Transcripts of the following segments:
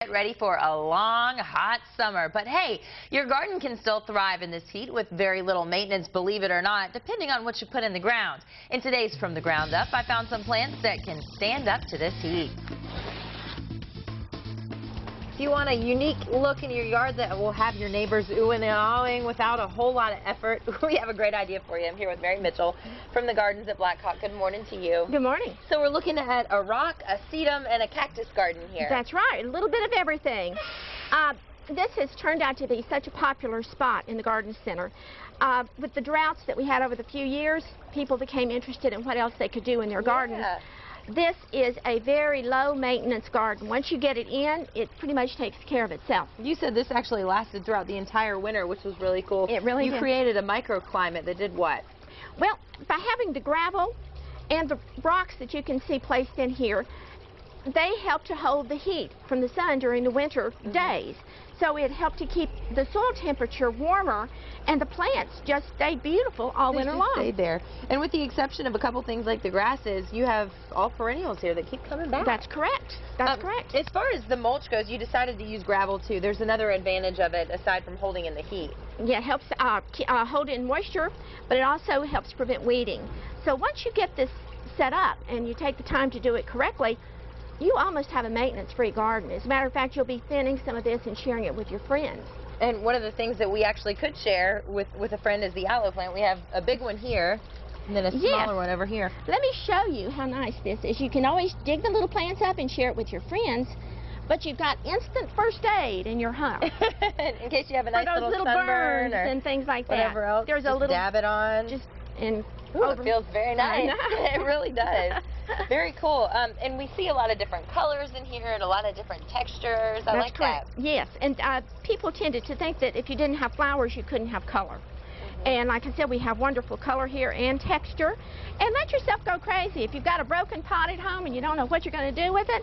Get ready for a long, hot summer. But hey, your garden can still thrive in this heat with very little maintenance, believe it or not, depending on what you put in the ground. In today's From the Ground Up, I found some plants that can stand up to this heat. If you want a unique look in your yard that will have your neighbors oohing and ahhing without a whole lot of effort, we have a great idea for you. I'm here with Mary Mitchell from the Gardens at Blackhawk. Good morning to you. Good morning. So we're looking at a rock, a sedum, and a cactus garden here. That's right, a little bit of everything. This has turned out to be such a popular spot in the garden center. With the droughts that we had over the few years, people became interested in what else they could do in their gardens. Yeah. This is a very low maintenance garden. Once you get it in, it pretty much takes care of itself. You said this actually lasted throughout the entire winter, which was really cool. It really did. You created a microclimate that did what? Well, by having the gravel and the rocks that you can see placed in here, they help to hold the heat from the sun during the winter days. So it helped to keep the soil temperature warmer, and the plants just stayed beautiful all winter long. Stayed there. And with the exception of a couple things like the grasses, you have all perennials here that keep coming back. That's correct. That's correct. As far as the mulch goes, you decided to use gravel too. There's another advantage of it aside from holding in the heat. Yeah, it helps hold in moisture, but it also helps prevent weeding. So once you get this set up and you take the time to do it correctly, you almost have a maintenance-free garden. As a matter of fact, you'll be thinning some of this and sharing it with your friends. And one of the things that we actually could share with a friend is the aloe plant. We have a big one here, and then a smaller one over here. Let me show you how nice this is. You can always dig the little plants up and share it with your friends, but you've got instant first aid in your home. In case you have a nice little burns sunburn or and things like that. Whatever else, there's just a little dab it on. Ooh, it feels very nice. It really does. Very cool. And we see a lot of different colors in here and a lot of different textures. I like that. Yes, and people tended to think that if you didn't have flowers, you couldn't have color. And like I said, we have wonderful color here and texture. And let yourself go crazy. If you've got a broken pot at home and you don't know what you're going to do with it,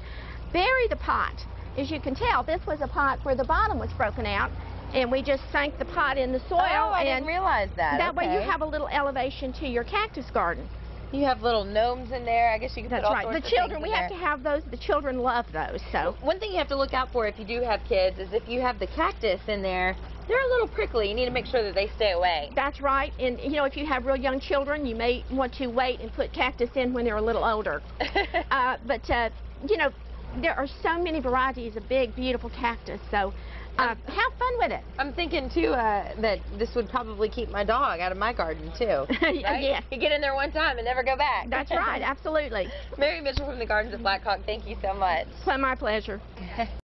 bury the pot. As you can tell, this was a pot where the bottom was broken out, and we just sank the pot in the soil. Oh, I didn't realize that. That way you have a little elevation to your cactus garden. You have little gnomes in there. I guess you can put all sorts of things in there. The children, we have to have those. The children love those. So one thing you have to look out for if you do have kids is if you have the cactus in there, they're a little prickly. You need to make sure that they stay away. That's right. And, you know, if you have real young children, you may want to wait and put cactus in when they're a little older. You know, there are so many varieties of big, beautiful cactus. So have fun with it. I'm thinking, too, that this would probably keep my dog out of my garden, too. Right? Yeah. You get in there one time and never go back. That's right. Absolutely. Mary Mitchell from the Gardens at Blackhawk, thank you so much. It's my pleasure.